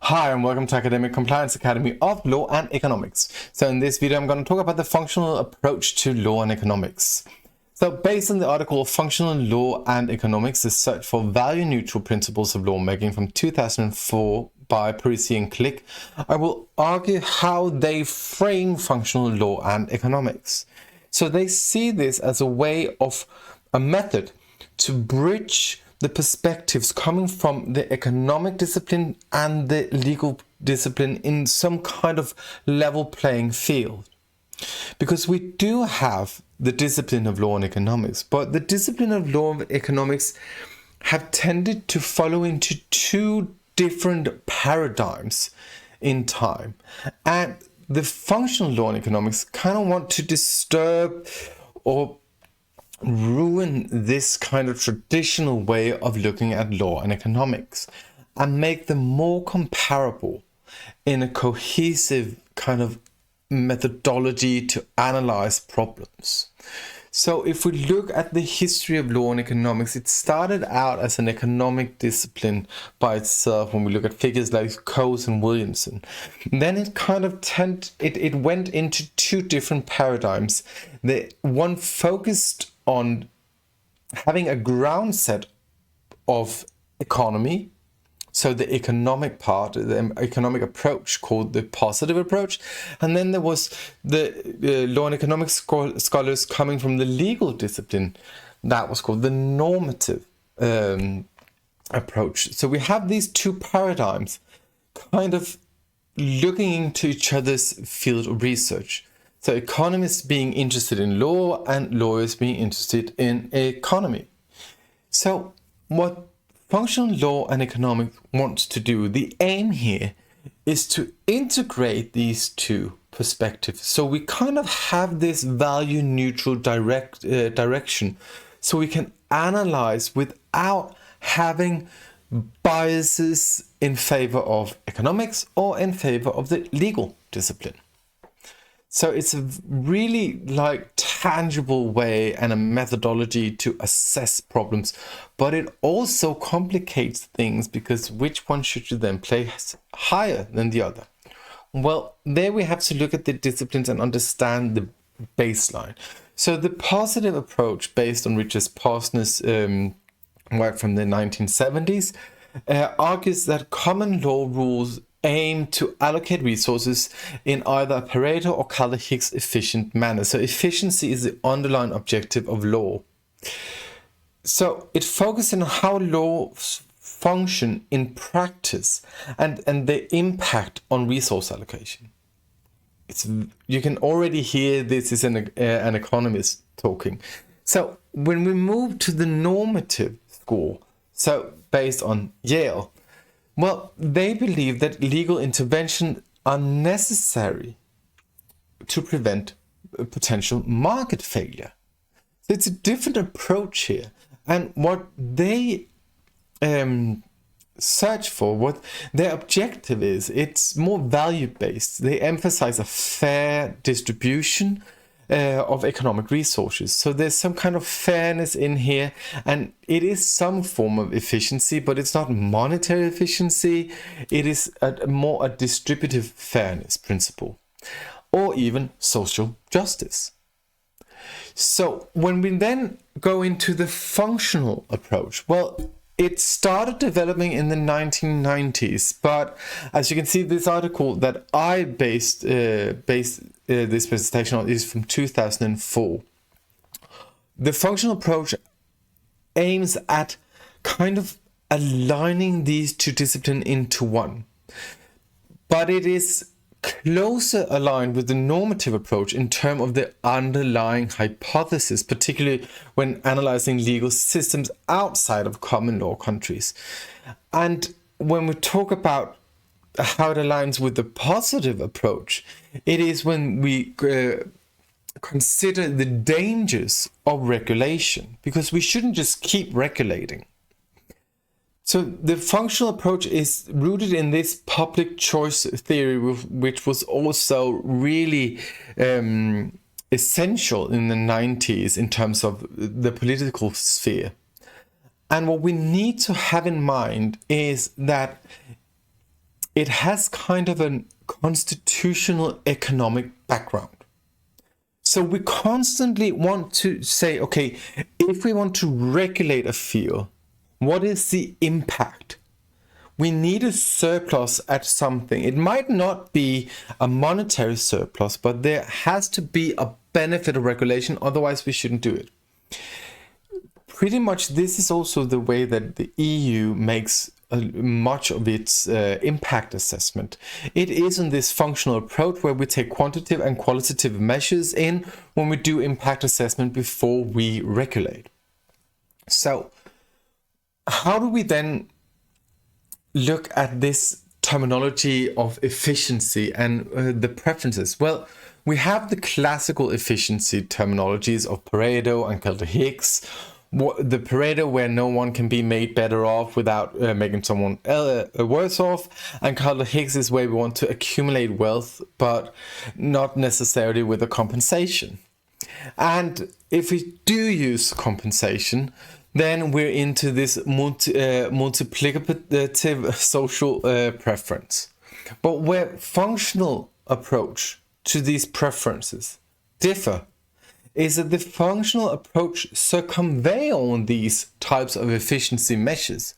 Hi and welcome to Academic Compliance Academy of Law and Economics. So in this video I'm going to talk about the functional approach to law and economics. So based on the article Functional Law and Economics, the search for value-neutral principles of lawmaking from 2004 by Parisian Click, I will argue how they frame functional law and economics. So they see this as a way of a method to bridge the perspectives coming from the economic discipline and the legal discipline in some kind of level playing field. Because we do have the discipline of law and economics, but the discipline of law and economics have tended to follow into two different paradigms in time. And the functional law and economics kind of want to disturb or ruin this kind of traditional way of looking at law and economics and make them more comparable in a cohesive kind of methodology to analyze problems. So if we look at the history of law and economics, it started out as an economic discipline by itself when we look at figures like Coase and Williamson. Then it kind of it went into two different paradigms. The one focused on having a ground set of economy, so the economic part, the economic approach called the positive approach, and then there was the law and economics scholars coming from the legal discipline that was called the normative approach. So we have these two paradigms kind of looking into each other's field of research. So economists being interested in law and lawyers being interested in economy. So what functional law and economics wants to do, the aim here is to integrate these two perspectives. So we kind of have this value neutral direction so we can analyze without having biases in favor of economics or in favor of the legal discipline. So it's a really tangible way and a methodology to assess problems, but it also complicates things because which one should you then place higher than the other? Well, there we have to look at the disciplines and understand the baseline. So the positive approach based on Richard Posner's work from the 1970s argues that common law rules aim to allocate resources in either a Pareto or Kalle-Hicks efficient manner. So efficiency is the underlying objective of law. So it focuses on how laws function in practice and the impact on resource allocation. You can already hear this is an economist talking. So when we move to the normative school, so based on Yale, well, they believe that legal intervention are necessary to prevent potential market failure. So it's a different approach here. And what they search for, what their objective is, it's more value-based. They emphasize a fair distribution of economic resources. So there's some kind of fairness in here, and it is some form of efficiency, but it's not monetary efficiency. It is more a distributive fairness principle, or even social justice. So when we then go into the functional approach, well, it started developing in the 1990s, but as you can see, this article that I based this presentation on is from 2004. The functional approach aims at kind of aligning these two disciplines into one, but it is closer aligned with the normative approach in terms of the underlying hypothesis, particularly when analyzing legal systems outside of common law countries. And when we talk about how it aligns with the positive approach, it is when we consider the dangers of regulation, because we shouldn't just keep regulating. So the functional approach is rooted in this public choice theory, which was also really essential in the 90s in terms of the political sphere. And what we need to have in mind is that it has kind of a constitutional economic background. So we constantly want to say, okay, if we want to regulate a field, what is the impact? We need a surplus at something. It might not be a monetary surplus, but there has to be a benefit of regulation, otherwise we shouldn't do it. Pretty much this is also the way that the EU makes much of its impact assessment. It is in this functional approach where we take quantitative and qualitative measures in when we do impact assessment before we regulate. So how do we then look at this terminology of efficiency and the preferences? Well, we have the classical efficiency terminologies of Pareto and Kalle-Hicks. The Pareto, where no one can be made better off without making someone worse off, and Kalle-Hicks is where we want to accumulate wealth, but not necessarily with a compensation. And if we do use compensation, then we're into this multiplicative social preference. But where functional approach to these preferences differ is that the functional approach circumvent all these types of efficiency measures.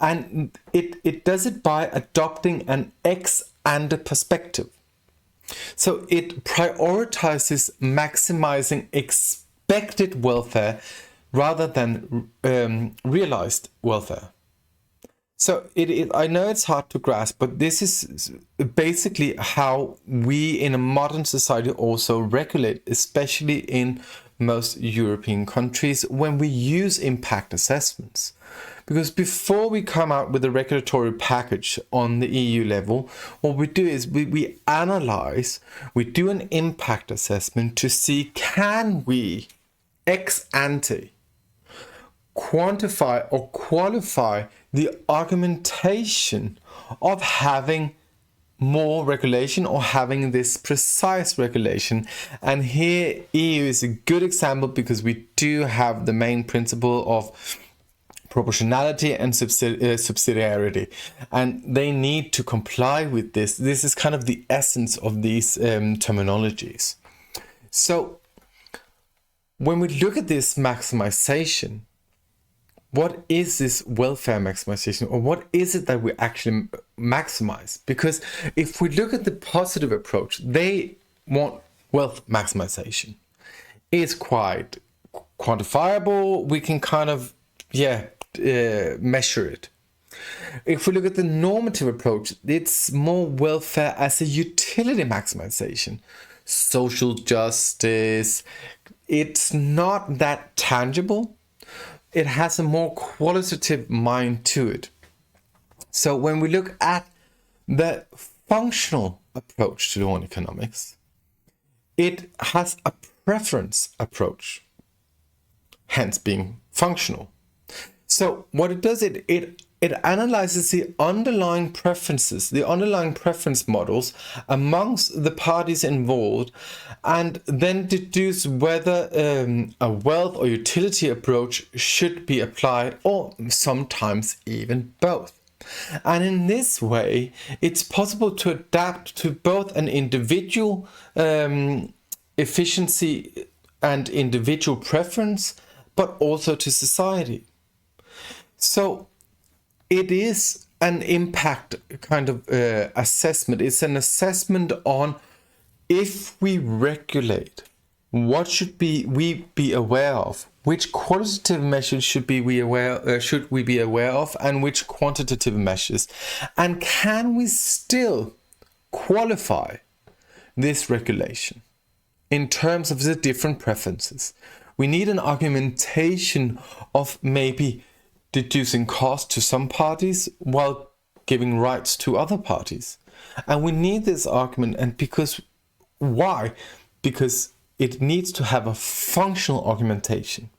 And it does it by adopting an ex-ante perspective. So it prioritizes maximizing expected welfare rather than realized welfare. So I know it's hard to grasp, but this is basically how we in a modern society also regulate, especially in most European countries, when we use impact assessments. Because before we come out with a regulatory package on the EU level, what we do is we analyze, we do an impact assessment to see, can we ex ante quantify or qualify the argumentation of having more regulation or having this precise regulation. And here EU is a good example because we do have the main principle of proportionality and subsidiarity, and they need to comply with this. This is kind of the essence of these terminologies. So when we look at this maximization, what is this welfare maximization, or what is it that we actually maximize? Because if we look at the positive approach, they want wealth maximization. It's quite quantifiable. We can kind of, measure it. If we look at the normative approach, it's more welfare as a utility maximization. Social justice, it's not that tangible. It has a more qualitative mind to it. So when we look at the functional approach to law and economics, it has a preference approach, hence being functional. So what it does, it analyzes the underlying preferences, the underlying preference models amongst the parties involved, and then deduce whether a wealth or utility approach should be applied, or sometimes even both. And in this way, it's possible to adapt to both an individual efficiency and individual preference, but also to society. So it is an impact kind of assessment. It's an assessment on, if we regulate, what should we be aware of? Which qualitative measures should we be aware of, and which quantitative measures? And can we still qualify this regulation in terms of the different preferences? We need an argumentation of maybe deducing cost to some parties while giving rights to other parties. And we need this argument, and why? Because it needs to have a functional argumentation.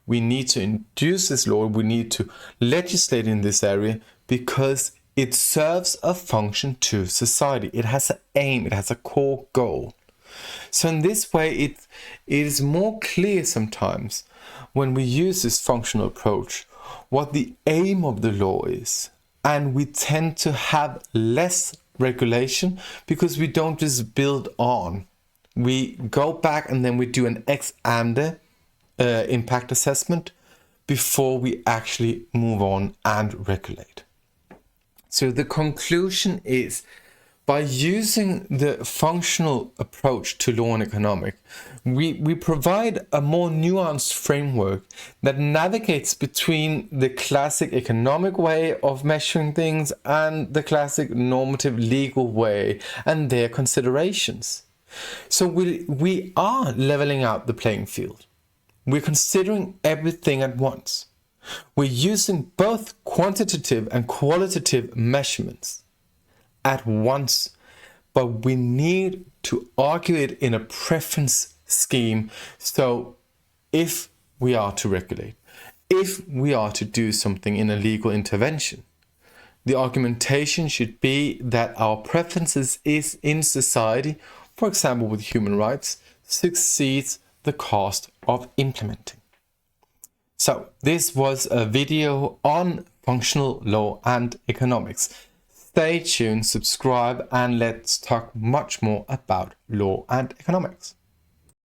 We need to induce this law, we need to legislate in this area because it serves a function to society. It has an aim, it has a core goal. So in this way, it is more clear sometimes when we use this functional approach what the aim of the law is and we tend to have less regulation because we don't just build on. We go back and then we do an ex ante impact assessment before we actually move on and regulate. So the conclusion is, by using the functional approach to law and economic, we provide a more nuanced framework that navigates between the classic economic way of measuring things and the classic normative legal way and their considerations. So we are leveling out the playing field. We're considering everything at once. We're using both quantitative and qualitative measurements at once, but we need to argue it in a preference scheme. So if we are to regulate, if we are to do something in a legal intervention, the argumentation should be that our preferences is in society, for example with human rights, succeeds the cost of implementing. So this was a video on functional law and economics. Stay tuned, subscribe, and let's talk much more about law and economics.